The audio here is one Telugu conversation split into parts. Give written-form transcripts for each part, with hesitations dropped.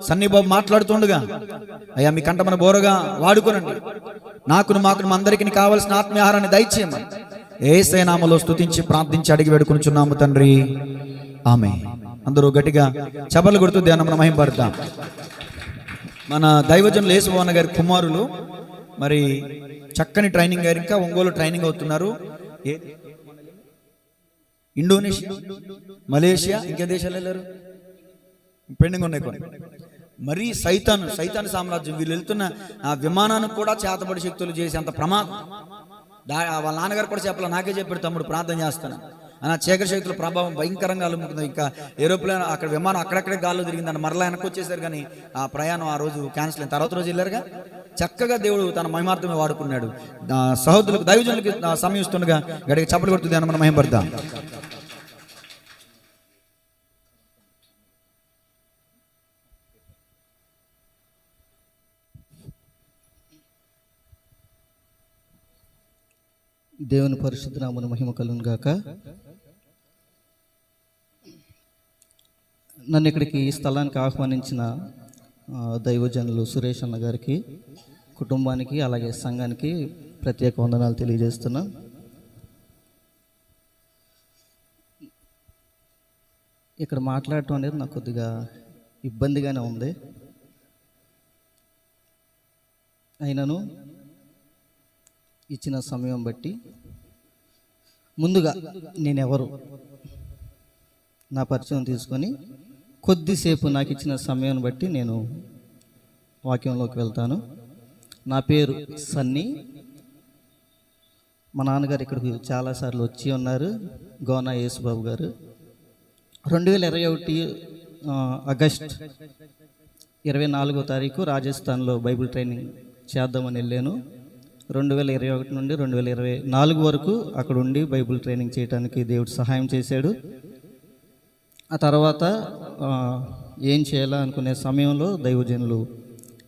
సన్నిబాబు మాట్లాడుతుండగా, అయ్యా మీ కంట మన బోరగా వాడుకోనండి, మాకును అందరికీ కావలసిన ఆత్మీయాహారాన్ని దయచేయమని యేసయ్య నామములో స్తుతించి ప్రార్థించి అడిగి వేడుకొనుచున్నాము తండ్రి, ఆమేన్. అందరూ గట్టిగా చప్పట్లు కొడుతూ దేవుని మహిమపడతాం. మన దైవజనులు యేసువన్న గారి కుమారులు మరి చక్కని ట్రైనింగ్ గారు, ఇంకా ఒంగోలు ట్రైనింగ్ అవుతున్నారు. ఇండోనేషియా, మలేషియా, ఇంకే దేశాలు వెళ్ళారు, పెండింగ్ ఉన్నాయి కొన్ని. మరి సైతాను సామ్రాజ్యం వీళ్ళు వెళ్తున్న ఆ విమానానికి కూడా చేతబడి శక్తులు చేసి అంత ప్రమాదం. వాళ్ళ నాన్నగారు కూడా చెప్పాలి, నాకే చెప్పాడు, తమ్ముడు ప్రార్థన చేస్తాను అని. ఆ చీకటి శక్తుల ప్రభావం భయంకరంగా అలుముతుంది. ఇంకా ఏరోప్లేన్ అక్కడ విమానం అక్కడక్కడే గాల్లో తిరిగిందని మరలా వెనక్కి వచ్చేసారు. కానీ ఆ ప్రయాణం ఆ రోజు క్యాన్సిల్ అయిన తర్వాత రోజు వెళ్ళారుగా. చక్కగా దేవుడు తన మహిమార్థమే వాడుకున్నాడు. సహోదరులకు దైవజనులకి సమయం ఇస్తుండగా గడికి చప్పట్లు కొడుతుంది అని మనం మహిమపడతాం. దేవుని పరిశుద్ధ నామమున మహిమ కలుగును గాక. నన్ను ఇక్కడికి ఈ స్థలానికి ఆహ్వానించిన దైవజనులు సురేష్ అన్న గారికి, కుటుంబానికి, అలాగే సంఘానికి ప్రత్యేక వందనాలు తెలియజేస్తున్నా. ఇక్కడ మాట్లాడటం అనేది నాకు కొద్దిగా ఇబ్బందిగానే ఉంది. అయినను ఇచ్చిన సమయం బట్టి ముందుగా నేనెవరు నా పరిచయం తీసుకొని కొద్దిసేపు నాకు ఇచ్చిన సమయం బట్టి నేను వాక్యంలోకి వెళ్తాను. నా పేరు సన్నీ. మా నాన్నగారు ఇక్కడికి చాలాసార్లు వచ్చి ఉన్నారు, గోనా యేసుబాబు గారు. 2021 ఆగస్ట్ 24వ తారీఖు రాజస్థాన్లో బైబిల్ ట్రైనింగ్ చేద్దామని వెళ్ళాను. 2021 నుండి 2024 వరకు అక్కడ ఉండి బైబిల్ ట్రైనింగ్ చేయడానికి దేవుడు సహాయం చేశాడు. ఆ తర్వాత ఏం చేయాలా అనుకునే సమయంలో దైవజనులు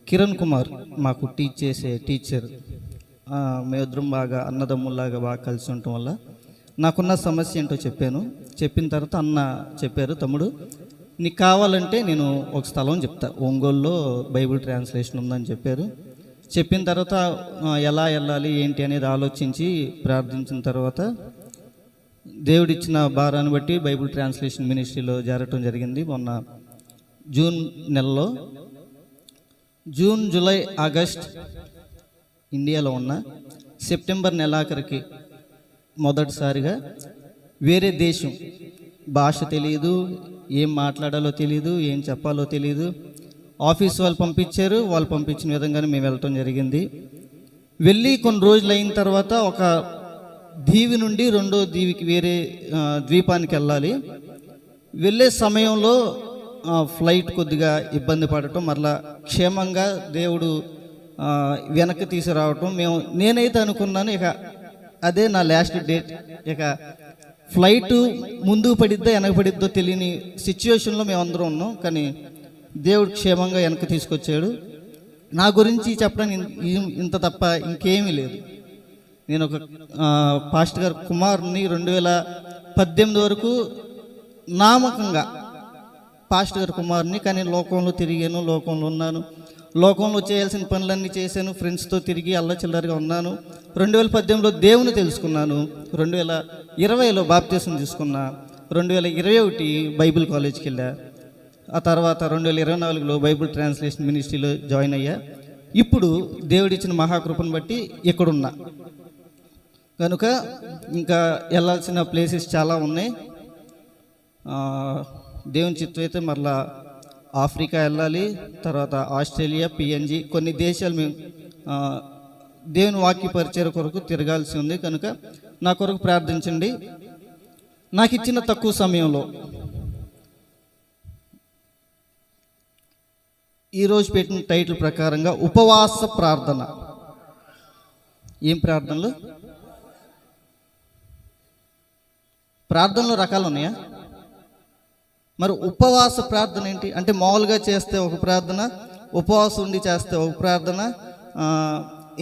కిరణ్ కుమార్ మాకు టీచ్ చేసే టీచర్, మేమిద్దరం బాగా అన్నదమ్ముల్లాగా బాగా కలిసి ఉండటం వల్ల నాకున్న సమస్య ఏంటో చెప్పాను. చెప్పిన తర్వాత అన్న చెప్పారు, తమ్ముడు నీకు కావాలంటే నేను ఒక స్థలం చెప్తా, ఒంగోలులో బైబిల్ ట్రాన్స్లేషన్ ఉందని చెప్పారు. చెప్పిన తర్వాత ఎలా వెళ్ళాలి ఏంటి అనేది ఆలోచించి ప్రార్థించిన తర్వాత దేవుడిచ్చిన భారాన్ని బట్టి బైబిల్ ట్రాన్స్లేషన్ మినిస్ట్రీలో చేరటం జరిగింది. మొన్న జూన్ నెలలో, జూన్, జూలై, ఆగస్ట్ ఇండియాలో ఉన్న, సెప్టెంబర్ నెలాఖరికి మొదటిసారిగా వేరే దేశం, భాష తెలియదు, ఏం మాట్లాడాలో తెలియదు, ఏం చెప్పాలో తెలియదు, ఆఫీస్ వాళ్ళు పంపించారు. వాళ్ళు పంపించిన విధంగానే మేము వెళ్ళటం జరిగింది. వెళ్ళి కొన్ని రోజులు అయిన తర్వాత ఒక దీవి నుండి రెండో దీవికి, వేరే ద్వీపానికి వెళ్ళాలి. వెళ్ళే సమయంలో ఫ్లైట్ కొద్దిగా ఇబ్బంది పడటం, మరలా క్షేమంగా దేవుడు వెనక్కి తీసుకురావటం. నేనైతే అనుకున్నాను ఇక అదే నా లాస్ట్ డేట్, ఇక ఫ్లైట్ ముందుకు పడిద్దో వెనక పడిద్దో తెలియని సిచ్యువేషన్లో మేమందరం ఉన్నాం. కానీ దేవుడు క్షేమంగా వెనక్కి తీసుకొచ్చాడు. నా గురించి చెప్పడానికి ఇంత తప్ప ఇంకేమీ లేదు. నేను ఒక పాస్టర్ గారు కుమారుని 2018 వరకు నామకంగా పాస్టర్ గారు కుమారుని, కానీ లోకంలో తిరిగాను, లోకంలో ఉన్నాను, లోకంలో చేయాల్సిన పనులన్నీ చేశాను, ఫ్రెండ్స్తో తిరిగి అల్లచిల్లరిగా ఉన్నాను. 2018లో దేవుని తెలుసుకున్నాను, 2020లో బాప్తిసం తీసుకున్నా, 2021 బైబిల్ కాలేజ్కి వెళ్ళా. ఆ తర్వాత 2024లో బైబిల్ ట్రాన్స్లేషన్ మినిస్ట్రీలో జాయిన్ అయ్యా. ఇప్పుడు దేవుడిచ్చిన మహాకృపను బట్టి ఇక్కడున్నా. కనుక ఇంకా వెళ్ళాల్సిన ప్లేసెస్ చాలా ఉన్నాయి. దేవుని చిత్తం అయితే మరలా ఆఫ్రికా వెళ్ళాలి, తర్వాత ఆస్ట్రేలియా, పిఎన్జి, కొన్ని దేశాలు మేము దేవుని వాక్య పరిచయం కొరకు తిరగాల్సి ఉంది. కనుక నా కొరకు ప్రార్థించండి. నాకు ఇచ్చిన తక్కువ సమయంలో ఈరోజు పెట్టిన టైటిల్ ప్రకారంగా ఉపవాస ప్రార్థన. ఏం ప్రార్థనలు? ప్రార్థనలు రకాలు ఉన్నాయా? మరి ఉపవాస ప్రార్థన ఏంటి అంటే, మామూలుగా చేస్తే ఒక ప్రార్థన, ఉపవాసం ఉండి చేస్తే ఒక ప్రార్థన,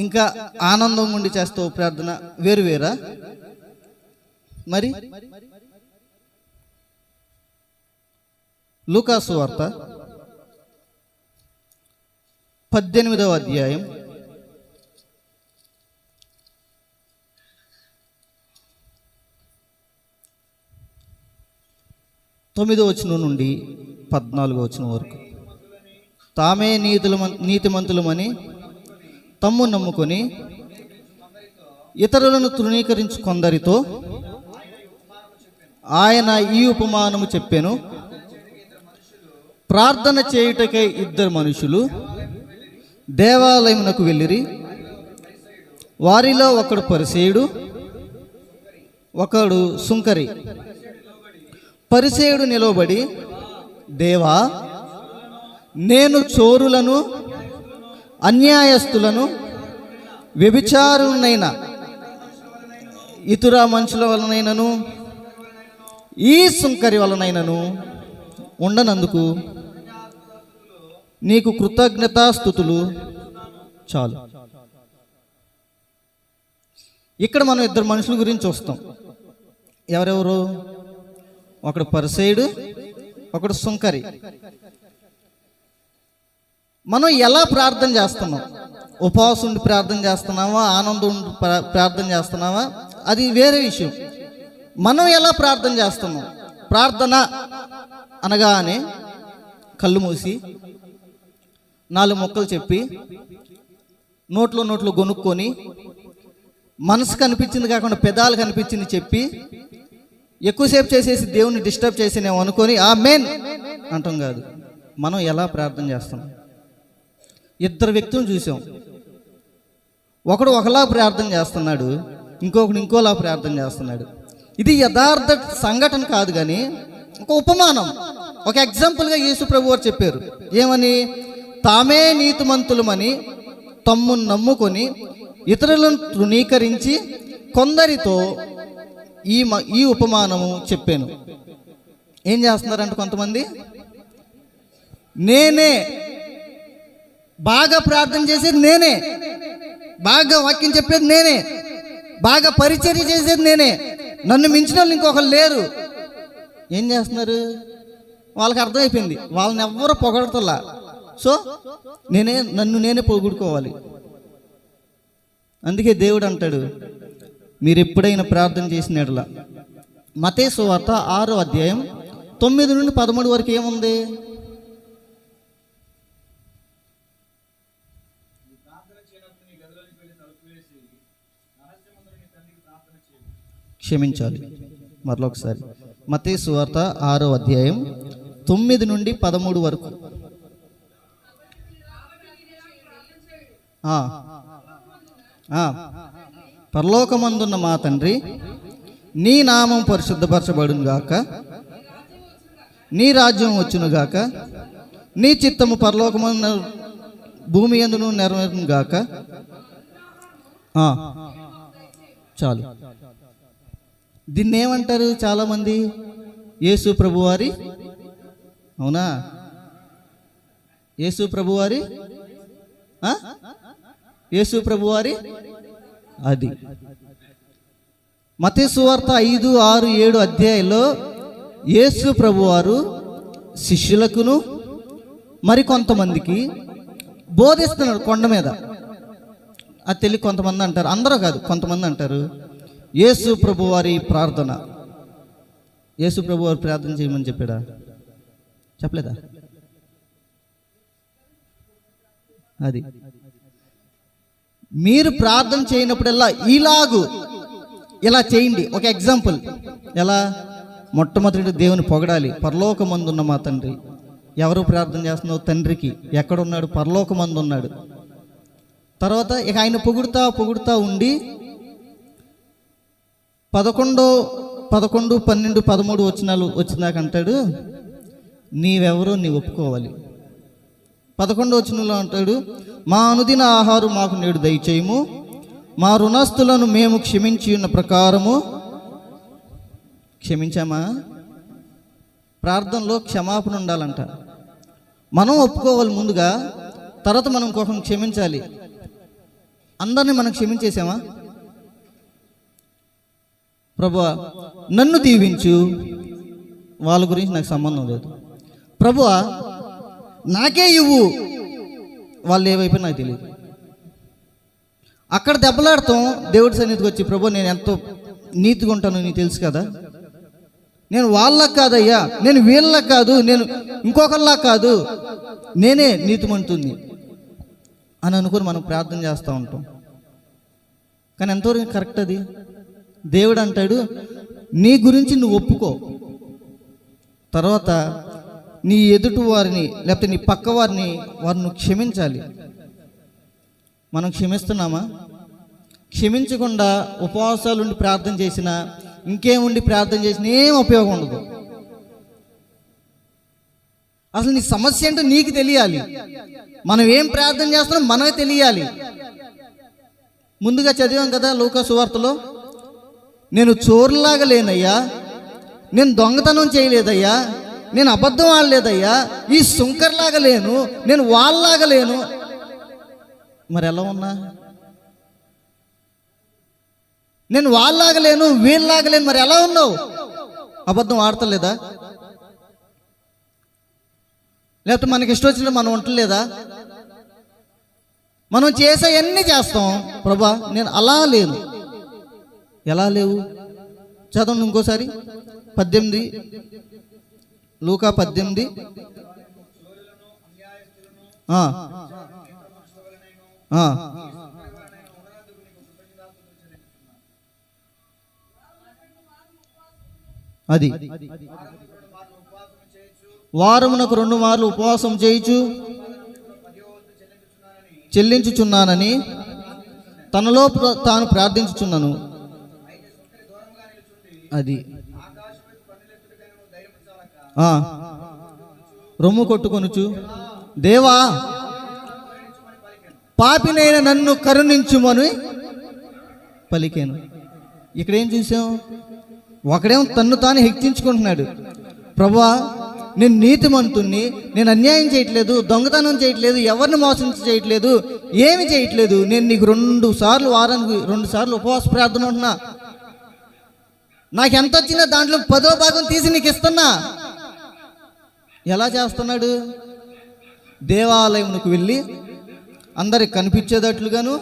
ఇంకా ఆనందం ఉండి చేస్తే ఒక ప్రార్థన, వేరువేరా? మరి లూకా సువార్త 18వ అధ్యాయం 9వ వచనం నుండి 14వ వచనం వరకు. తామే నీతిమంతులమని తమ్ము నమ్ముకొని ఇతరులను తృణీకరించు కొందరితో ఆయన ఈ ఉపమానము చెప్పెను. ప్రార్థన చేయుటకై 2 మనుషులు దేవాలయమునకు వెళ్ళిరి. వారిలో ఒకడు పరిసేయుడు, ఒకడు సుంకరి. పరిసేయుడు నిలవబడి, దేవా, నేను చోరులను, అన్యాయస్తులను, వ్యభిచారులనైన ఇతర మనుషుల వలనైనను ఈ సుంకరి వలనైనను ఉండనందుకు నీకు కృతజ్ఞతాస్తుతులు చాలు. ఇక్కడ మనం 2 మనుషుల గురించి చూస్తాం. ఎవరెవరు? ఒకడు పరిసేయుడు, ఒకడు సుంకరి. మనం ఎలా ప్రార్థన చేస్తున్నాం? ఉపవాసం ఉండి ప్రార్థన చేస్తున్నావా, ఆనందం ఉండి ప్రార్థన చేస్తున్నావా, అది వేరే విషయం. మనం ఎలా ప్రార్థన చేస్తున్నాం? ప్రార్థన అనగానే కళ్ళు మూసి 4 ముక్కలు చెప్పి నోట్లో గొనుక్కొని మనసు కనిపించింది కాకుండా పెదాలు కనిపించింది చెప్పి ఎక్కువసేపు చేసేసి దేవుని డిస్టర్బ్ చేసినేమో అనుకొని ఆమేన్ అంటాం కాదు. మనం ఎలా ప్రార్థన చేస్తున్నాం? 2 వ్యక్తులను చూసాం. ఒకడు ఒకలా ప్రార్థన చేస్తున్నాడు, ఇంకొకడు ఇంకోలా ప్రార్థన చేస్తున్నాడు. ఇది యథార్థ సంఘటన కాదు కానీ ఒక ఉపమానం, ఒక ఎగ్జాంపుల్గా యేసు ప్రభు వారు చెప్పారు. ఏమని? తామే నీతిమంతులమని తమ్ము నమ్ముకొని ఇతరులను తృణీకరించి కొందరితో ఈ ఉపమానము చెప్పాను. ఏం చేస్తున్నారంటే కొంతమంది, నేనే బాగా ప్రార్థన చేసేది నేనే, బాగా వాక్యం చెప్పేది నేనే, బాగా పరిచర్య చేసేది నేనే, నన్ను మించిన వాళ్ళు ఇంకొకరు లేరు. ఏం చేస్తున్నారు? వాళ్ళకి అర్థమైపోయింది, వాళ్ళని ఎవ్వరూ పొగడతలా. సో నన్ను నేనే పొగుడుకోవాలి. అందుకే దేవుడు అంటాడు, మీరు ఎప్పుడైనా ప్రార్థన చేసిన ఎడల, మత్తయి సువార్త 6వ అధ్యాయం 9 నుండి 13 వరకు ఏముంది? క్షమించాలి, మరొకసారి. మత్తయి సువార్త 6వ అధ్యాయం 9 నుండి 13 వరకు. పరలోకమందున్న మా తండ్రి, నీ నామం పరిశుద్ధపరచబడును గాక, నీ రాజ్యం వచ్చును గాక, నీ చిత్తము పరలోకమందు భూమి యందును నెరవేరును గాక. చాలు. దీన్ని ఏమంటారు చాలామంది? యేసు ప్రభువారి, అవునా? యేసు ప్రభువారి, యేసు ప్రభువారి. అది మత్తయి సువార్త 5, 6, 7 అధ్యాయంలో యేసు ప్రభువారు శిష్యులకును మరికొంతమందికి బోధిస్తున్నాడు కొండ మీద. అది తెలియ కొంతమంది అంటారు, అందరూ కాదు, కొంతమంది అంటారు యేసు ప్రభువారి ప్రార్థన. యేసు ప్రభువారు ప్రార్థన చేయమని చెప్పాడా? చెప్పలేదా? అది మీరు ప్రార్థన చేయనప్పుడల్లా ఇలా చేయండి. ఒక ఎగ్జాంపుల్, ఎలా? మొట్టమొదటి దేవుని పొగడాలి. పరలోకమందున్న మా తండ్రి. ఎవరు ప్రార్థన చేస్తున్నావు? తండ్రికి. ఎక్కడున్నాడు? పరలోకమందు ఉన్నాడు. తర్వాత ఇక ఆయన పొగుడుతా ఉండి 11, 12, 13 వచనాలు వచ్చినాక అంటాడు, నీవెవరో నీ ఒప్పుకోవాలి. 11వ వచనంలో అంటాడు, మా అనుదిన ఆహారం మాకు నేడు దయచేయము, మా రుణస్తులను మేము క్షమించి ఉన్న ప్రకారము. క్షమించామా? ప్రార్థనలో క్షమాపణ ఉండాలంట. మనం ఒప్పుకోవాలి ముందుగా, తర్వాత మనం ఇంకొకరిని క్షమించాలి. అందరినీ మనం క్షమించేసామా? ప్రభువా నన్ను దీవించు, వాళ్ళ గురించి నాకు సంబంధం లేదు. ప్రభువా నాకే ఇవ్వు, వాళ్ళు ఏవైపోయినా నాకు తెలియదు. అక్కడ దెబ్బలాడతాం దేవుడి సన్నిధికి వచ్చి, ప్రభు నేను ఎంతో నీతిగా ఉంటాను నీకు తెలుసు కదా, నేను వాళ్ళకి కాదయ్యా, నేను వీళ్ళకి కాదు, నేను ఇంకొకళ్ళ కాదు, నేనే నీతిమంతుంది అని అనుకుని మనం ప్రార్థన చేస్తూ ఉంటాం. కానీ ఎంతవరకు కరెక్ట్ అది? దేవుడు అంటాడు, నీ గురించి నువ్వు ఒప్పుకో, తర్వాత నీ ఎదుటి వారిని లేకపోతే నీ పక్క వారిని నువ్వు క్షమించాలి. మనం క్షమిస్తున్నామా? క్షమించకుండా ఉపవాసాలు ఉండి ప్రార్థన చేసినా, ఇంకేముండి ప్రార్థన చేసినా ఏం ఉపయోగం ఉండదు. అసలు నీ సమస్య ఏంటో నీకు తెలియాలి. మనం ఏం ప్రార్థన చేస్తున్నాం మనమే తెలియాలి. ముందుగా చదివాం కదా లూకా సువార్తలో, నేను చోరులాగా లేనయ్యా, నేను దొంగతనం చేయలేదయ్యా, నేను అబద్ధం ఆడలేదయ్యా, ఈ సుంకర్లాగా లేను, నేను వాళ్ళలాగా లేను. మరి ఎలా ఉన్నా? నేను వాళ్ళలాగా లేను, వీళ్ళలాగా లేను, మరి ఎలా ఉన్నావు? అబద్ధం ఆడతలేదా? లేకపోతే మనకి ఇష్టం వచ్చినట్టు మనం ఉండలేదా? మనం చేసేవన్నీ చేస్తాం. ప్రభా నేను అలా లేను. ఎలా లేవు? చదవండి ఇంకోసారి 18, లూకా 18. అది వారమునకు 2 మార్లు ఉపవాసం చేయుచు చెల్లించుచున్నానని తనలో తాను ప్రార్థించుచున్నాను. అది రొమ్ము కొట్టుకొనుచు, దేవా పాపినైన నన్ను కరుణించుమని పలికాను. ఇక్కడేం చూసాం? ఒకడేమో తన్ను తాను హెచ్చించుకుంటున్నాడు, ప్రభువా నేను నీతిమంతుణ్ణి, నేను అన్యాయం చేయట్లేదు, దొంగతనం చేయట్లేదు, ఎవరిని మోసం చేయట్లేదు, ఏమి చేయట్లేదు, నేను నీకు 2 సార్లు వారానికి 2 సార్లు ఉపవాస ప్రార్థన ఉంటున్నా, నాకు ఎంత వచ్చినా దాంట్లో 10వ భాగం తీసి నీకు ఇస్తున్నా. ఎలా చేస్తున్నాడు? దేవాలయంకు వెళ్ళి అందరికి కనిపించేటట్లుగాను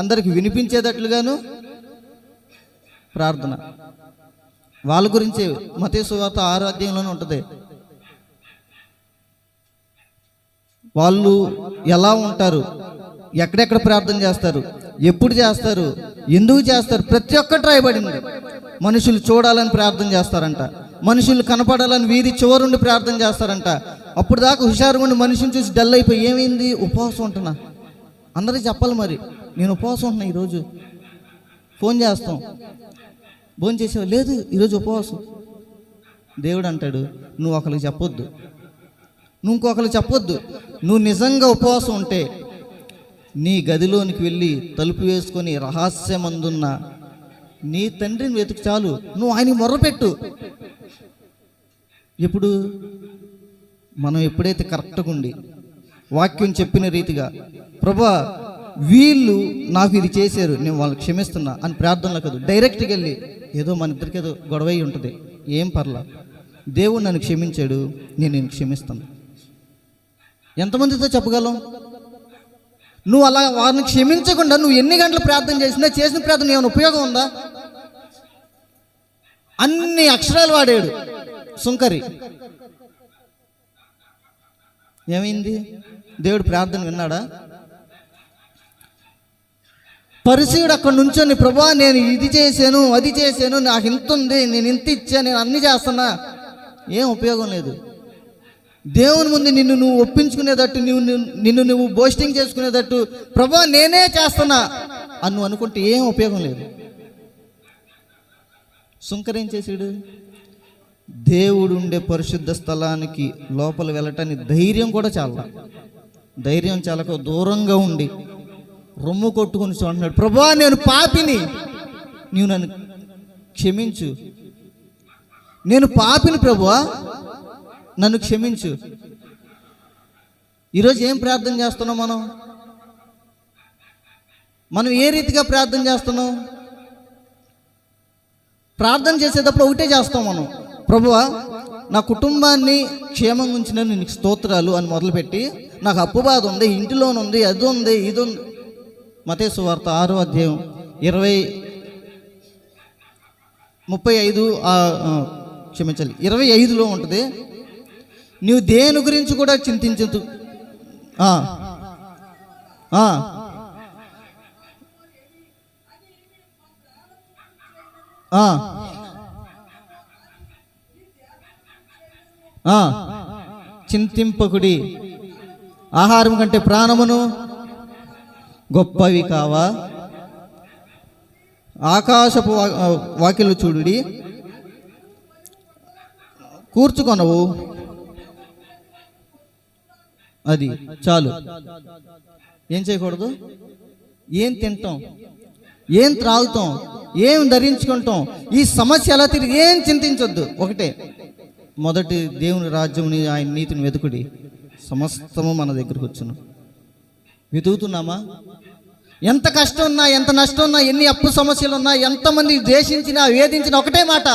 అందరికి వినిపించేటట్లుగాను ప్రార్థన. వాళ్ళ గురించే మత్తయి సువార్త 6వ అధ్యాయంలోనే ఉంటుంది. వాళ్ళు ఎలా ఉంటారు, ఎక్కడెక్కడ ప్రార్థన చేస్తారు, ఎప్పుడు చేస్తారు, ఎందుకు చేస్తారు, ప్రతి ఒక్కటి రాయబడింది. మనుషులు చూడాలని ప్రార్థన చేస్తారంట, మనుషులు కనపడాలని వీధి చివరుండి ప్రార్థన చేస్తారంట. అప్పుడు దాకా హుషారుగా ఉండి మనిషిని చూసి డల్ అయిపోయి ఏమైంది, ఉపవాసం ఉంటున్నా, అందరికీ చెప్పాలి. మరి నేను ఉపవాసం ఉంటున్నా, ఈరోజు ఫోన్ చేస్తాం, భోజనం చేసేవా? లేదు ఈరోజు ఉపవాసం. దేవుడు అంటాడు, నువ్వు ఒకరికి చెప్పొద్దు, నువ్వు ఇంకొకరికి చెప్పొద్దు. నువ్వు నిజంగా ఉపవాసం ఉంటే నీ గదిలోనికి వెళ్ళి తలుపు వేసుకొని రహస్యమందున్న నీ తండ్రిని వెతుకు చాలు, నువ్వు ఆయనకి మొర్రపెట్టు. ఇప్పుడు మనం ఎప్పుడైతే కరెక్ట్గా ఉండి వాక్యం చెప్పిన రీతిగా, ప్రభా వీళ్ళు నాకు ఇది చేశారు, నేను వాళ్ళకి క్షమిస్తున్నా అని ప్రార్థనలో కాదు, డైరెక్ట్గా వెళ్ళి ఏదో మన ఇద్దరికి ఏదో గొడవ అయి ఉంటుంది, ఏం పర్లా, దేవుడు నన్ను క్షమించాడు, నేను క్షమిస్తాను. ఎంతమందితో చెప్పగలం? నువ్వు అలా వారిని క్షమించకుండా నువ్వు ఎన్ని గంటలు ప్రార్థన చేసినా చేసిన ప్రార్థన ఏమైనా ఉపయోగం ఉందా? అన్ని అక్షరాలు వాడాడు సుంకరి. ఏమైంది? దేవుడు ప్రార్థన విన్నాడా? పరిసయుడు అక్కడ నుంచొని, ప్రభా నేను ఇది చేశాను, అది చేశాను, నాకు ఇంత ఉంది, నేను ఇంత ఇచ్చా, నేను అన్ని చేస్తున్నా, ఏం ఉపయోగం లేదు. దేవుని ముందు నిన్ను నువ్వు ఒప్పించుకునేటట్టు, నిన్ను నువ్వు బోస్టింగ్ చేసుకునేటట్టు, ప్రభా నేనే చేస్తున్నా అని నువ్వు అనుకుంటే ఏం ఉపయోగం లేదు. సుంకర్ ఏం చేశాడు? దేవుడు ఉండే పరిశుద్ధ స్థలానికి లోపల వెళ్ళటానికి ధైర్యం కూడా చాలా, ధైర్యం చాలక దూరంగా ఉండి రొమ్ము కొట్టుకుని చూడండి, ప్రభా నేను పాపిని, నీవు నన్ను క్షమించు, నేను పాపిని ప్రభువా నన్ను క్షమించు. ఈరోజు ఏం ప్రార్థన చేస్తున్నాం మనం ఏ రీతిగా ప్రార్థన చేస్తున్నాం? ప్రార్థన చేసేటప్పుడు ఒకటే చేస్తాం మనం, ప్రభువా నా కుటుంబాన్ని క్షేమంగా ఉంచిన నీకు స్తోత్రాలు అని మొదలుపెట్టి నాకు అప్పు బాధ ఉంది, ఇంటిలోన్ ఉంది, అది ఉంది, ఇది ఉంది. మత్తయి సువార్త 6వ అధ్యాయం 25లో ఉంటుంది. నువ్వు దేని గురించి కూడా చింతించదు. చింతింపకుడి, ఆహారం కంటే ప్రాణమును గొప్పవి కావా. ఆకాశపు వాకిలు చూడుడి, కూర్చుకొనవు, అది చాలు. ఏం చేయకూడదు? ఏం తింటాం, ఏం త్రాగుతాం, ఏం ధరించుకుంటాం, ఈ సమస్య ఎలా తిరిగి ఏం చింతించొద్దు. ఒకటే, మొదటి దేవుని రాజ్యముని, ఆయన నీతిని వెతుకుడి, సమస్తము మన దగ్గరకు వచ్చును. వెతుకుతున్నామా? ఎంత కష్టం ఉన్నా, ఎంత నష్టం ఉన్నా, ఎన్ని అప్పు సమస్యలు ఉన్నా, ఎంతమంది ద్వేషించినా వేధించినా ఒకటే మాట,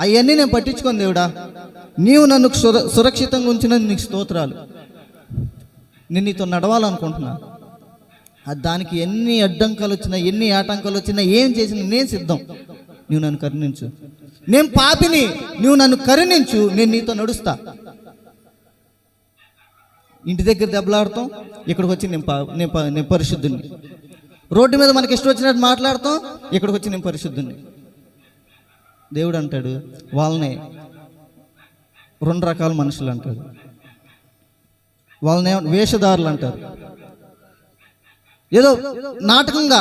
అవన్నీ నేను పట్టించుకోను దేవుడా, నీవు నన్ను సురక్షితంగా ఉంచినందుకు నీకు స్తోత్రాలు. నేను నీతో నడవాలనుకుంటున్నా, దానికి ఎన్ని అడ్డంకాలు వచ్చినా, ఎన్ని ఆటంకాలు వచ్చినా, ఏం చేసినా నేను సిద్ధం. నువ్వు నన్ను కరుణించు. నేను పాపిని, నువ్వు నన్ను కరుణించు, నేను నీతో నడుస్తా. ఇంటి దగ్గర దెబ్బలాడతాం, ఇక్కడికి వచ్చి నేను పరిశుద్ధుని. రోడ్డు మీద మనకి ఇష్టం వచ్చినట్టు మాట్లాడతాం, ఇక్కడికి వచ్చి నేను పరిశుద్ధుని. దేవుడు అంటాడు, వాళ్ళనే 2 రకాల మనుషులు అంటాడు. వాళ్ళనే వేషధారులు అంటారు. ఏదో నాటకంగా,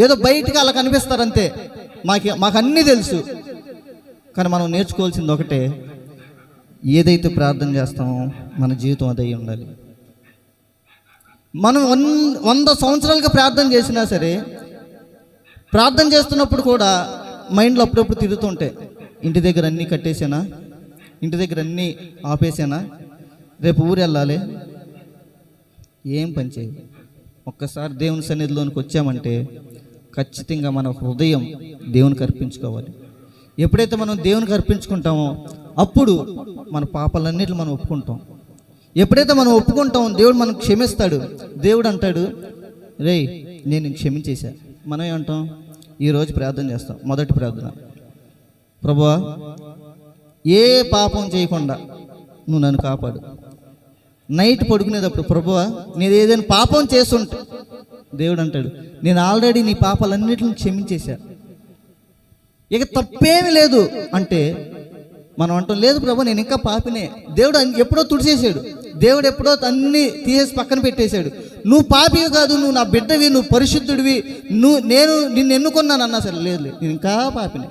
ఏదో బయటికి అలా కనిపిస్తారంతే. మాకు అన్నీ తెలుసు. కానీ మనం నేర్చుకోవాల్సింది ఒకటే, ఏదైతే ప్రార్థన చేస్తామో మన జీవితం అదే ఉండాలి. మనం 100 సంవత్సరాలుగా ప్రార్థన చేసినా సరే, ప్రార్థన చేస్తున్నప్పుడు కూడా మైండ్లో అప్పుడప్పుడు తిరుగుతుంటే, ఇంటి దగ్గర అన్నీ కట్టేసానా, ఇంటి దగ్గర అన్నీ ఆపేసానా, రేపు ఊరు వెళ్ళాలి, ఏం పని చేయాలి. ఒక్కసారి దేవుని సన్నిధిలోనికి వచ్చామంటే ఖచ్చితంగా మన హృదయం దేవునికి అర్పించుకోవాలి. ఎప్పుడైతే మనం దేవునికి అర్పించుకుంటామో అప్పుడు మన పాపాలన్నిటిని మనం ఒప్పుకుంటాం. ఎప్పుడైతే మనం ఒప్పుకుంటామో దేవుడు మనకు క్షమిస్తాడు. దేవుడు అంటాడు, రేయ్ నేను క్షమించేశా. మనం ఏమంటాం? ఈరోజు ప్రార్థన చేస్తాం. మొదటి ప్రార్థన, ప్రభువా ఏ పాపం చేయకుండా నువ్వు నన్ను కాపాడు. నైట్ పడుకునేటప్పుడు, ప్రభువా నేను ఏదైనా పాపం చేస్తుంటే, దేవుడు అంటాడు, నేను ఆల్రెడీ నీ పాపాలన్నిటిని క్షమించేశా, ఇక తప్పేమీ లేదు అంటే మనం అంటాం, లేదు ప్రభు నేను ఇంకా పాపినే. దేవుడు ఎప్పుడో తుడిచేసాడు. దేవుడు ఎప్పుడో అన్నీ తీసేసి పక్కన పెట్టేశాడు. నువ్వు పాపివి కాదు, నువ్వు నా బిడ్డవి, నువ్వు పరిశుద్ధుడివి, నేను నిన్ను ఎన్నుకున్నాను అన్నా సరే, లేదు నేను ఇంకా పాపినే.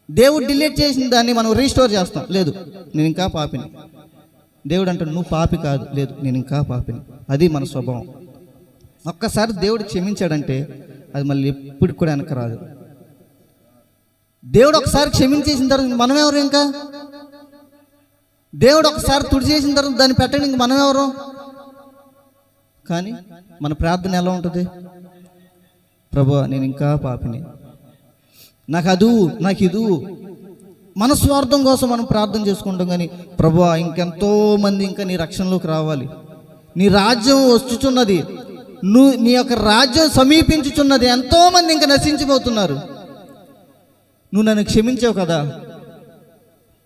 దేవుడు డిలీట్ చేసిన దాన్ని మనం రీస్టోర్ చేస్తాం, లేదు నేను ఇంకా పాపిని. దేవుడు అంటాడు, నువ్వు పాపి కాదు, లేదు నేను ఇంకా పాపిని. అది మన స్వభావం. ఒక్కసారి దేవుడు క్షమించాడంటే అది మళ్ళీ ఎప్పటికి కూడా వెనక రాదు. దేవుడు ఒకసారి క్షమించేసిన తర్వాత మనం ఎవరు? ఇంకా దేవుడు ఒకసారి తుడిచేసిన తర్వాత దాన్ని పెట్టండి, ఇంక మనం ఎవరు? కానీ మన ప్రార్థన ఎలా ఉంటుంది? ప్రభువా నేను ఇంకా పాపిని, నాకు అదు, నాకు ఇది. మన స్వార్థం కోసం మనం ప్రార్థన చేసుకుంటాం. కానీ ప్రభువా ఇంకెంతో మంది ఇంకా నీ రక్షణలోకి రావాలి, నీ రాజ్యం వచ్చుచున్నది, నీ యొక్క రాజ్యం సమీపించుచున్నది, ఎంతోమంది ఇంకా నశించిపోతున్నారు, నువ్వు నన్ను క్షమించావు కదా,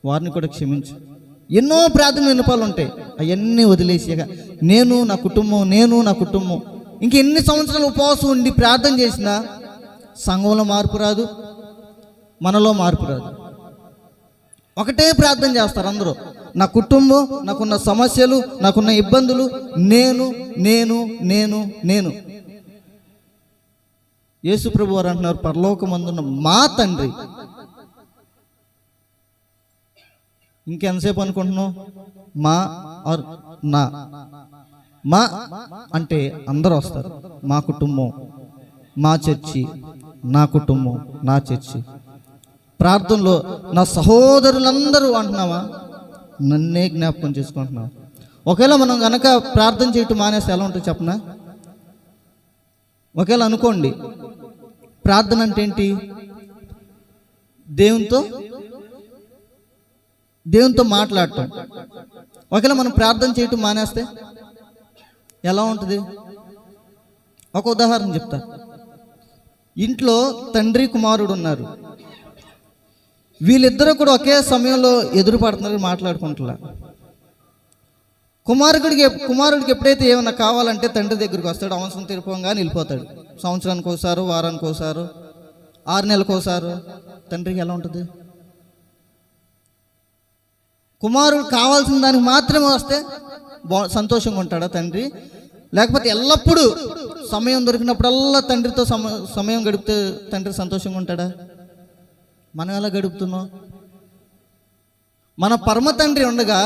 వారిని కూడా క్షమించు. ఎన్నో ప్రార్థన విన్నపాలు ఉంటాయి, అవన్నీ వదిలేసాక నేను నా కుటుంబం ఇంకెన్ని సంవత్సరాలు ఉపవాసం ఉండి ప్రార్థన చేసినా సంఘంలో మార్పు రాదు, మనలో మార్పు రాదు. ఒకటే ప్రార్థన చేస్తారు అందరూ, నా కుటుంబం, నాకున్న సమస్యలు, నాకున్న ఇబ్బందులు, నేను నేను నేను నేను యేసు ప్రభు వారు అంటున్నారు, పరలోకమందున్న మా తండ్రి. ఇంకెంతసేపు అనుకుంటున్నావు? మా ఆర్ నా. మా అంటే అందరూ వస్తారు. మా కుటుంబం, మా చర్చి, నా కుటుంబం, నా చర్చి. ప్రార్థనలో నా సహోదరులందరూ అంటున్నావా? నన్నే జ్ఞాపకం చేసుకుంటున్నావు. ఒకవేళ మనం కనుక ప్రార్థన చేయటం మానేస్తే ఎలా ఉంటుంది చెప్పనా? ఒకవేళ అనుకోండి, ప్రార్థన అంటే ఏంటి? దేవునితో మాట్లాడటం. ఒకవేళ మనం ప్రార్థన చేయటం మానేస్తే ఎలా ఉంటుంది? ఒక ఉదాహరణ చెప్తా. ఇంట్లో తండ్రి కుమారుడు ఉన్నారు. వీళ్ళిద్దరూ కూడా ఒకే సమయంలో ఎదురు పడుతున్నారు, మాట్లాడుకుంటున్నా. కుమారుడికి ఎప్పుడైతే ఏమన్నా కావాలంటే తండ్రి దగ్గరికి వస్తాడు, అవసరం తీరిపోగానే వెళ్ళిపోతాడు. సంవత్సరానికి ఒకసారి, వారానికి ఒకసారి, 6 నెలలకు ఒకసారి. తండ్రికి ఎలా ఉంటుంది? కుమారుడు కావాల్సిన దానికి మాత్రమే వస్తే సంతోషంగా ఉంటాడా తండ్రి? లేకపోతే ఎల్లప్పుడూ సమయం దొరికినప్పుడల్లా తండ్రితో సమయం గడిపితే తండ్రి సంతోషంగా ఉంటాడా? మనం ఎలా గడుపుతున్నాం? మన పరమ తండ్రి ఉండగా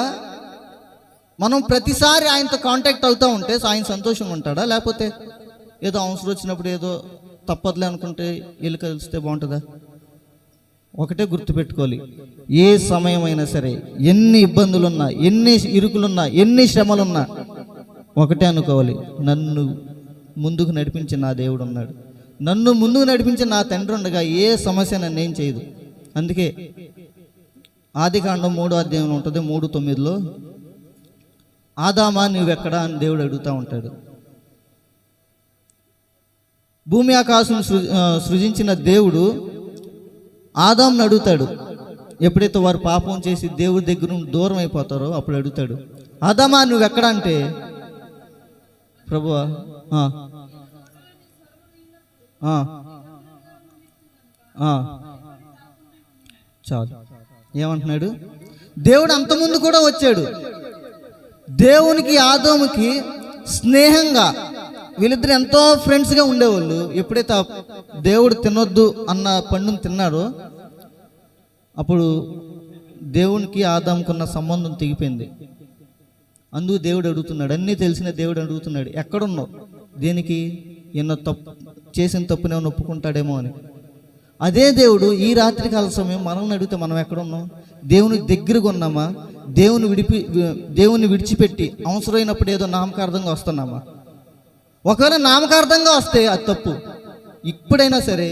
మనం ప్రతిసారి ఆయనతో కాంటాక్ట్ అవుతూ ఉంటే ఆయన సంతోషంగా ఉంటాడా? లేకపోతే ఏదో అవసరం వచ్చినప్పుడు ఏదో తప్పదులే అనుకుంటే వెళ్ళి కలిస్తే బాగుంటుందా? ఒకటే గుర్తుపెట్టుకోవాలి, ఏ సమయమైనా సరే, ఎన్ని ఇబ్బందులున్నా, ఎన్ని ఇరుకులున్నా, ఎన్ని శ్రమలున్నా ఒకటే అనుకోవాలి, నన్ను ముందుకు నడిపించి నా దేవుడు ఉన్నాడు. నన్ను ముందుకు నడిపించి నా తండ్రి ఉండగా ఏ సమస్య నన్ను ఏం చేయదు. అందుకే ఆదికాండం 3వ అధ్యాయంలో ఉంటుంది, 3:9లో ఆదామా నువ్వెక్కడా అని దేవుడు అడుగుతూ ఉంటాడు. భూమి ఆకాశం సృజించిన దేవుడు ఆదాంను అడుగుతాడు. ఎప్పుడైతే వారు పాపం చేసి దేవుడి దగ్గర నుండి దూరం అయిపోతారో అప్పుడు అడుగుతాడు, ఆదామా నువ్వెక్కడా అంటే, ప్రభువా చాలు. ఏమంటున్నాడు? దేవుడు అంతకుముందు కూడా వచ్చాడు. దేవునికి ఆదాముకి స్నేహంగా వీళ్ళిద్దరు ఎంతో ఫ్రెండ్స్గా ఉండేవాళ్ళు. ఎప్పుడైతే దేవుడు తినొద్దు అన్న పండును తిన్నారో అప్పుడు దేవునికి ఆదాముకున్న సంబంధం తెగిపోయింది. అందుకు దేవుడు అడుగుతున్నాడు, అన్నీ తెలిసిన దేవుడు అడుగుతున్నాడు, ఎక్కడున్నావు? దేనికి? ఎన్నో చేసిన తప్పునే ఒప్పుకుంటాడేమో అని. అదే దేవుడు ఈ రాత్రికాల సమయం మనల్ని అడిగితే మనం ఎక్కడున్నాం? దేవుని దగ్గరగా ఉన్నామా? దేవుని విడిచిపెట్టి అవసరమైనప్పుడు ఏదో నామకార్థంగా వస్తున్నామా? ఒకవేళ నామకార్థంగా వస్తే అది తప్పు. ఇప్పుడైనా సరే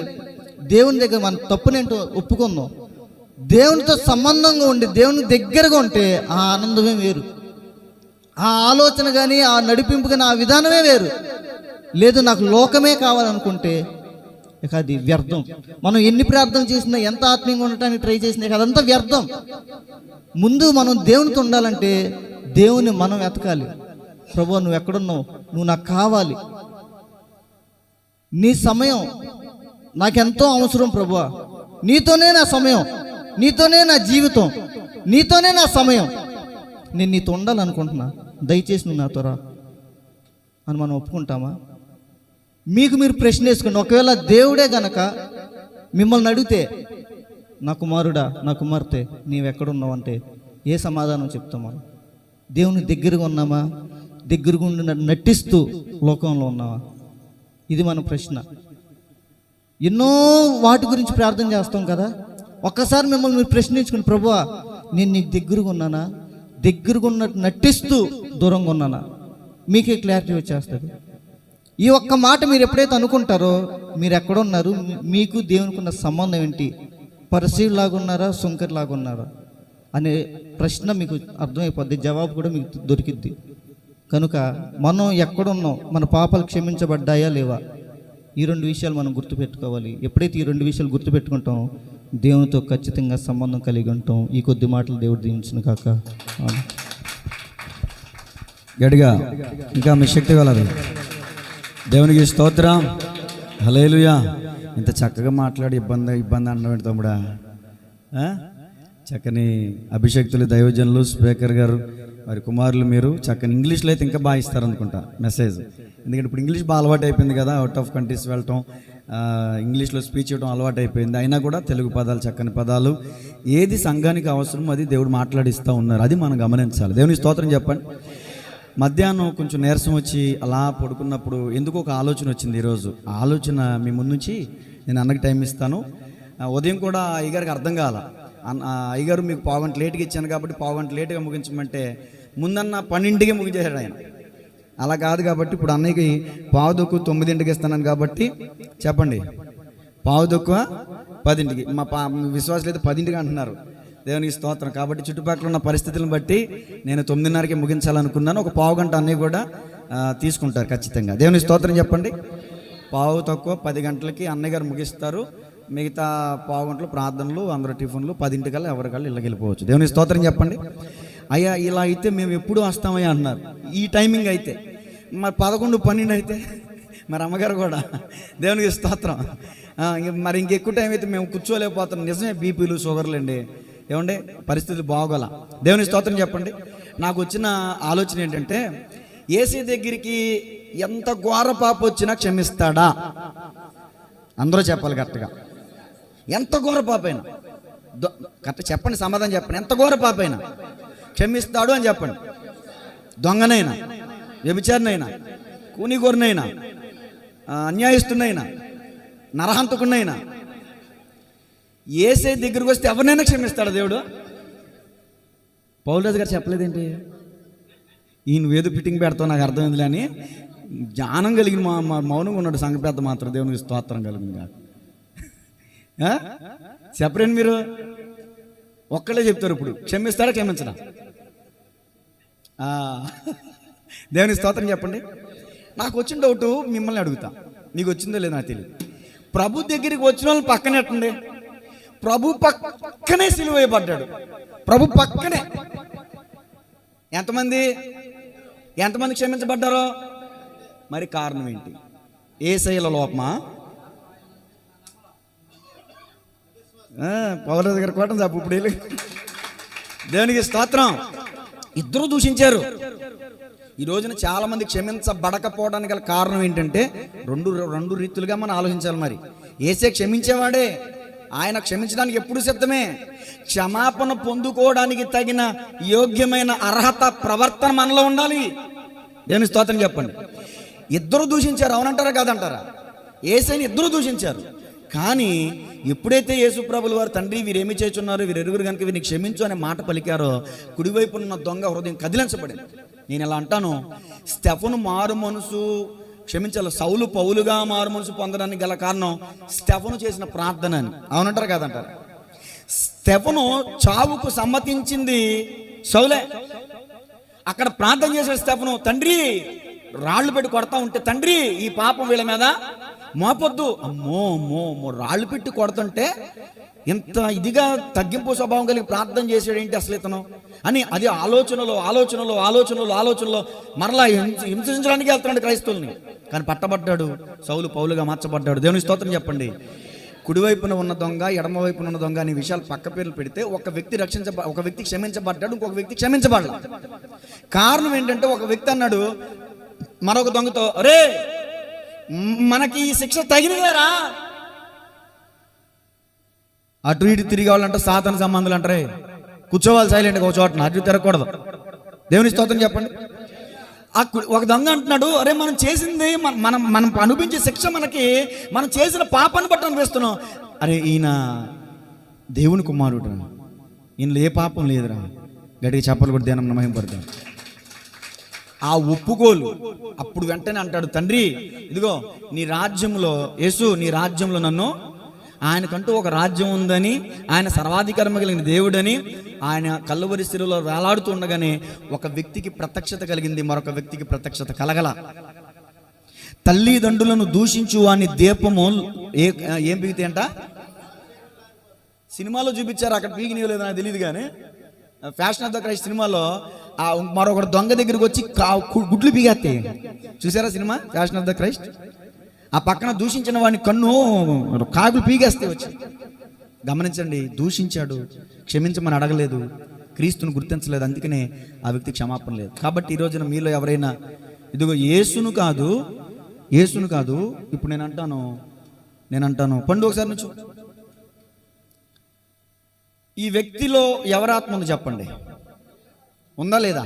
దేవుని దగ్గర మన తప్పునేంటో ఒప్పుకుందాం. దేవునితో సంబంధంగా ఉండి దేవుని దగ్గరగా ఉంటే ఆ ఆనందమే వేరు, ఆ ఆలోచన కానీ ఆ నడిపింపు కానీ ఆ విధానమే వేరు. లేదు నాకు లోకమే కావాలనుకుంటే ఇక అది వ్యర్థం. మనం ఎన్ని ప్రార్థన చేసినా, ఎంత ఆత్మీయంగా ఉండటానికి ట్రై చేసినా అదంతా వ్యర్థం. ముందు మనం దేవునితో ఉండాలంటే దేవుని మనం వెతకాలి. ప్రభువా నువ్వు ఎక్కడున్నావు? నువ్వు నాకు కావాలి. నీ సమయం నాకెంతో అవసరం ప్రభువా. నీతోనే నా సమయం, నీతోనే నా జీవితం, నీతోనే నా సమయం. నేను నీతో ఉండాలనుకుంటున్నా, దయచేసి నువ్వు నాతో రా అని మనం ఒప్పుకుంటామా? మీకు మీరు ప్రశ్న వేసుకోండి. ఒకవేళ దేవుడే గనక మిమ్మల్ని అడిగితే, నా కుమారుడా, నా కుమార్తె నీవెక్కడున్నావు అంటే ఏ సమాధానం చెప్తాం? మనం దేవుని దగ్గరగా ఉన్నామా? దగ్గరగా ఉండి నటిస్తూ లోకంలో ఉన్నావా? ఇది మన ప్రశ్న. ఎన్నో వాటి గురించి ప్రార్థన చేస్తాం కదా. ఒక్కసారి మిమ్మల్ని మీరు ప్రశ్నించుకుని, ప్రభువా నేను నీకు దగ్గరగా ఉన్నానా? దగ్గరగా ఉన్నట్టు నటిస్తూ దూరంగా ఉన్నానా? మీకే క్లారిటీ వచ్చేస్తుంది. ఈ ఒక్క మాట మీరు ఎప్పుడైతే అనుకుంటారో మీరు ఎక్కడున్నారు, మీకు దేవునికి ఉన్న సంబంధం ఏంటి, పరిశీలిలాగా ఉన్నారా, సుంకర్లాగా ఉన్నారా అనే ప్రశ్న మీకు అర్థమైపోద్ది, జవాబు కూడా మీకు దొరికిద్ది. కనుక మనం ఎక్కడున్నాం, మన పాపాలు క్షమించబడ్డాయా లేవా, ఈ 2 విషయాలు మనం గుర్తుపెట్టుకోవాలి. ఎప్పుడైతే ఈ 2 విషయాలు గుర్తుపెట్టుకుంటాం దేవునితో ఖచ్చితంగా సంబంధం కలిగి ఉంటాం. ఈ కొద్ది మాటలు దేవుడు దీవించును కాక. గడిగా ఇంకా మీ శక్తి కలదు. దేవునికి స్తోత్రం, హల్లెలూయా. ఇంత చక్కగా మాట్లాడి ఇబ్బంది అన్నమాట తమ్ముడా. చక్కని అభిషక్తులు, దైవజనులు, స్పీకర్ గారు, మరి కుమారులు, మీరు చక్కని ఇంగ్లీష్లో అయితే ఇంకా బాగా ఇస్తారనుకుంటా మెసేజ్. ఎందుకంటే ఇప్పుడు ఇంగ్లీష్ బాగా అలవాటు అయిపోయింది కదా, అవుట్ ఆఫ్ కంట్రీస్ వెళ్ళటం, ఇంగ్లీష్లో స్పీచ్ ఇవ్వడం అలవాటు అయిపోయింది. అయినా కూడా తెలుగు పదాలు, చక్కని పదాలు, ఏది సంఘానికి అవసరం అది దేవుడు మాట్లాడిస్తూ ఉన్నారు. అది మనం గమనించాలి. దేవుని స్తోత్రం చెప్పండి. మధ్యాహ్నం కొంచెం నీరసం వచ్చి అలా పడుకున్నప్పుడు ఎందుకు ఒక ఆలోచన వచ్చింది. ఈరోజు ఆ ఆలోచన మీ ముందు నుంచి నేను అన్నకి టైం ఇస్తాను. ఉదయం కూడా అయ్యగారికి అర్థం కాల, అయ్యగారు మీకు 1/2 గంట లేట్గా ఇచ్చాను కాబట్టి 1/2 గంట లేట్గా ముగించమంటే ముందన్న 12కి ముగించేశాడు ఆయన. అలా కాదు కాబట్టి ఇప్పుడు అన్నయ్యకి 9:15 ఇస్తున్నాను కాబట్టి చెప్పండి, 9:10 10కి. మా విశ్వాసులు అయితే 10కి అంటున్నారు. దేవునికి స్తోత్రం. కాబట్టి చుట్టుపక్కల ఉన్న పరిస్థితులను బట్టి నేను 9:30కి ముగించాలనుకున్నాను. ఒక పావు గంట అన్నీ కూడా తీసుకుంటారు ఖచ్చితంగా. దేవునికి స్తోత్రం చెప్పండి. పావు తక్కువ 10 గంటలకి అన్నయ్య గారు ముగిస్తారు. మిగతా పావు గంటలు ప్రార్థనలు, అందరూ టిఫిన్లు, 10 ఎవరికల్లా ఇళ్ళకి వెళ్ళిపోవచ్చు. దేవునికి స్తోత్రం చెప్పండి. అయ్యా ఇలా అయితే మేము ఎప్పుడు వస్తామయ్యా అన్నారు. ఈ టైమింగ్ అయితే మరి 11, 12 అయితే మరి అమ్మగారు కూడా దేవునికి స్తోత్రం. మరి ఇంకెక్కువ టైం అయితే మేము కూర్చోలేకపోతున్నాం. నిజమే, బీపీలు, షుగర్లు అండి. ఏమండి, పరిస్థితులు బాగోలా. దేవునికి స్తోత్రం చెప్పండి. నాకు వచ్చిన ఆలోచన ఏంటంటే, యేసు దగ్గరికి ఎంత ఘోర పాప వచ్చినా క్షమిస్తాడా? అందరూ చెప్పాలి కరెక్ట్గా. ఎంత ఘోర పాప అయినా కరెక్ట్ చెప్పండి, సమాధానం చెప్పండి. ఎంత ఘోర పాప అయినా క్షమిస్తాడు అని చెప్పండి. దొంగనైనా, వ్యభిచారినైనా, కూనిగోరినైనా, అన్యాయస్తున్నైనా, నరహంతకున్నైనా యేసే దగ్గరికి వస్తే ఎవరినైనా క్షమిస్తాడు దేవుడు. పౌలు గారు చెప్పలేదేంటి? ఈయన వేదు ఫిట్టింగ్ పెడతావు నాకు అర్థమైందిలే అని జ్ఞానం కలిగిన మా మౌనంగా ఉన్నాడు సంఘ పెద్ద మాత్రం. దేవునికి స్తోత్రం కలిగింది కాదు. చెప్పరండి మీరు, ఒక్కడే చెప్తారు. ఇప్పుడు క్షమిస్తాడా క్షమించడా? దేవునికి స్తోత్రం చెప్పండి. నాకు వచ్చిన డౌట్ మిమ్మల్ని అడుగుతా, మీకు వచ్చిందో లేదో నాకు తెలియదు. ప్రభు దగ్గరికి వచ్చిన వాళ్ళని పక్కనే ఎట్టండి. ప్రభు పక్కనే సిలువ వేయబడ్డాడు. ప్రభు పక్కనే ఎంతమంది క్షమించబడ్డారో? మరి కారణం ఏంటి? యేసయ్యల లోపమా? పౌల దగ్గర కోటం చాపు ఇప్పుడు వెళ్ళి. దేవునికి స్తోత్రం. ఇద్దరు దూషించారు. ఈ రోజున చాలా మంది క్షమించబడకపోవడానికి గల కారణం ఏంటంటే రెండు రీతులుగా మనం ఆలోచించాలి. మరి యేసే క్షమించేవాడే, ఆయన క్షమించడానికి ఎప్పుడు సిద్ధమే. క్షమాపణ పొందుకోవడానికి తగిన యోగ్యమైన అర్హత, ప్రవర్తన మనలో ఉండాలి. దేవుని స్తోత్రం చెప్పండి. ఇద్దరు దూషించారు, అవునంటారా కాదంటారా? యేసయ్యని ఇద్దరు దూషించారు. కానీ ఎప్పుడైతే యేసుప్రభుల వారు, తండ్రి వీరేమి చేస్తున్నారు, వీరెరుగురు కనుక వీరిని క్షమించు అనే మాట పలికారో, కుడివైపు ఉన్న దొంగ హృదయం కదిలించబడింది. నేను ఇలా అంటాను, స్టెఫను మారు మనసు క్షమించాలి, సౌలు పౌలుగా మారు మనసు పొందడానికి గల కారణం స్టెఫను చేసిన ప్రార్థన అని. అవునంటారు కాదంటారు? స్టెఫను చావుకు సమ్మతించింది సౌలే. అక్కడ ప్రార్థన చేసే స్టెఫను, తండ్రి రాళ్ళు పెట్టి కొడతా ఉంటే, తండ్రి ఈ పాపం వీళ్ళ మీద మోపొద్దు. అమ్మో రాళ్ళు పెట్టి కొడుతుంటే ఇంత ఇదిగా తగ్గింపు స్వభావం కలిగి ప్రార్థన చేసాడేంటి అసలు ఇతను అని, అది ఆలోచనలో మరలా హింసించడానికి వెళ్తున్నాడు క్రైస్తవుల్ని. కానీ పట్టబడ్డాడు, సౌలు పౌలుగా మార్చబడ్డాడు. దేవుని స్తోత్రం చెప్పండి. కుడివైపున ఉన్న దొంగ, ఎడమ వైపున ఉన్న దొంగ అనే విషయాలు పక్క పేర్లు పెడితే ఒక వ్యక్తి క్షమించబడ్డాడు, ఇంకొక వ్యక్తి క్షమించబడ్డాడు. కారణం ఏంటంటే, ఒక వ్యక్తి అన్నాడు మరొక దొంగతో, అరే మనకి ఈ శిక్ష తగినదేరా. అటు ఇటు తిరిగి వాళ్ళంటే సాతాను సంబంధాలు అంటారే, కూర్చోవాలి సైలెంట్గా ఒక చోట, అటు తిరగకూడదు. దేవుని స్తోత్రం చెప్పండి. ఒక దొంగ అంటున్నాడు, అరే మనం చేసింది, మనం అనిపించే శిక్ష మనకి మనం చేసిన పాపాన్ని బట్టి అనిపిస్తున్నాం. అరే ఈయన దేవుని కుమారుడు, ఈయనలో ఏ పాపం లేదురా. గట్టిగా చెప్పలు కూడా ధ్యానం మహింపడతాం. ఆ ఒప్పుకోలు అప్పుడు వెంటనే అంటాడు, తండ్రి ఇదిగో నీ రాజ్యంలో, యేసు నీ రాజ్యంలో నన్ను, ఆయనకంటూ ఒక రాజ్యం ఉందని, ఆయన సర్వాధికారం కలిగిన దేవుడని, ఆయన కల్వరి శిలువలో వేలాడుతూ ఉండగానే ఒక వ్యక్తికి ప్రత్యక్షత కలిగింది, మరొక వ్యక్తికి ప్రత్యక్షత కలగల. తల్లిదండ్రులను దూషించు అని దీపము ఏం పీగితే అంట సినిమాలో చూపించారు. అక్కడ పీగినీయలేదు నాకు తెలియదు, కానీ ఫ్యాషన్ ఆఫ్ ద క్రైస్ట్ సినిమాలో మరొకటి దొంగ దగ్గరికి వచ్చి గుడ్లు పీగేస్తాయి. చూసారా cinema fashion of the Christ? ఆ పక్కన దూషించిన వాడిని కన్ను కాకులు పీగేస్తే వచ్చి. గమనించండి, దూషించాడు, క్షమించమని అడగలేదు, క్రీస్తును గుర్తించలేదు, అందుకనే ఆ వ్యక్తి క్షమాపణ లేదు. కాబట్టి ఈ రోజున మీలో ఎవరైనా ఇదిగో యేసును కాదు ఇప్పుడు నేను అంటాను పండు ఒకసారి నుంచి, ఈ వ్యక్తిలో ఎవరి ఆత్మ ఉంది చెప్పండి, ఉందా లేదా?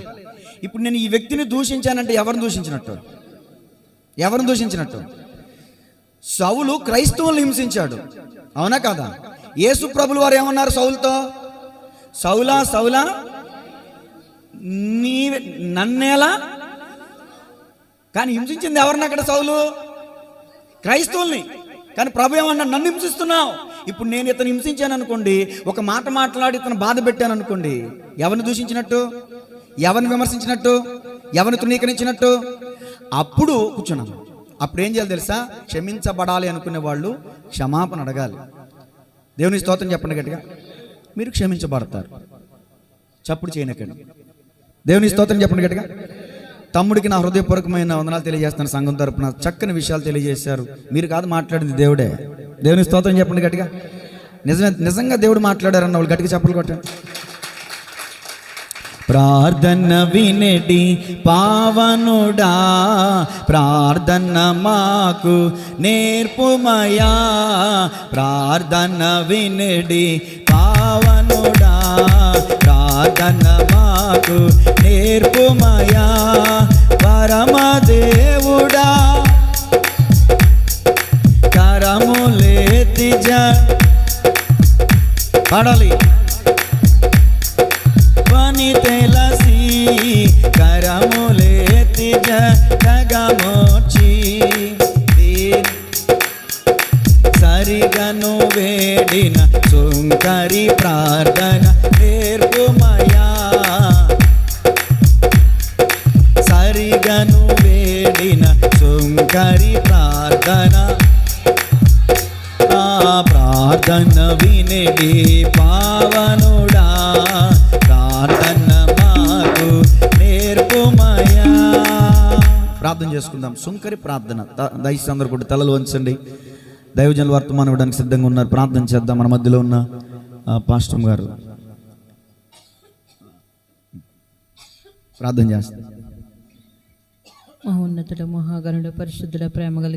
ఇప్పుడు నేను ఈ వ్యక్తిని దూషించానంటే ఎవరిని దూషించినట్టు? సౌలు క్రైస్తవులను హింసించాడు, అవునా కాదా? యేసు ప్రభులు వారు ఏమన్నారు సౌలుతో? సౌలా నీ నన్నేలా. కానీ హింసించింది ఎవరిని అక్కడ? సౌలు క్రైస్తవుల్ని. కానీ ప్రభు ఏమన్నాడు? నన్ను హింసిస్తున్నావు, ఇప్పుడు నేను ఇతను హింసించాను అనుకోండి, ఒక మాట మాట్లాడి ఇతను బాధ పెట్టాను అనుకోండి, ఎవరిని దూషించినట్టు, ఎవరిని విమర్శించినట్టు, ఎవరిని తృణీకరించినట్టు? అప్పుడు కూర్చున్నాం. అప్పుడు ఏం చేయాలి తెలుసా? క్షమించబడాలి అనుకునే వాళ్ళు క్షమాపణ అడగాలి. దేవుని స్తోత్రం చెప్పండి గట్టిగా. మీరు క్షమించబడతారు. చప్పుడు చేయనకండి. దేవుని స్తోత్రం చెప్పండి గట్టిగా. తమ్ముడికి నా హృదయపూర్వకమైన వందనాలు తెలియజేస్తాను. సంఘం తరపున చక్కని విషయాలు తెలియజేశారు. మీరు కాదు మాట్లాడింది, దేవుడే. దేవుని స్తోత్రం చెప్పండి గట్టిగా. నిజంగా దేవుడు మాట్లాడారన్న వాళ్ళు గట్టిగా చప్పలు కొట్టండి. ప్రార్థన వినడి పావనుడా, ప్రార్థన మాకు నేర్పుమయా. ప్రార్థన వినడి పావనుడా, ప్రార్థన మాకు నేర్పుమయా. పరమదేవుడా కరములేతి పాడాలి. పని తెలసి కరములేతి జగమోచి సరిగను వేడిన సుంకరి ప్రార్థన నేర్పుమయా. సరిగను వేడిన సుంకరి ప్రార్థన, ప్రార్థన వినడి పావనుడా, ప్రార్థన మాకు నేర్పుమయా. ప్రార్థన చేసుకుందాం. సుంకరి ప్రార్థన. దయచేసి అందరూ కూడా తలలు వంచండి. దైవజనులు వర్తమానం ఇవ్వడానికి సిద్ధంగా ఉన్నారు. ప్రార్థన చేద్దాం. మన మధ్యలో ఉన్న పాస్టర్ గారు ప్రార్థన చేస్తారు. మహోన్నతుడ, మహాగణుడ, పరిశుద్ధుడ, ప్రేమ కలిగిన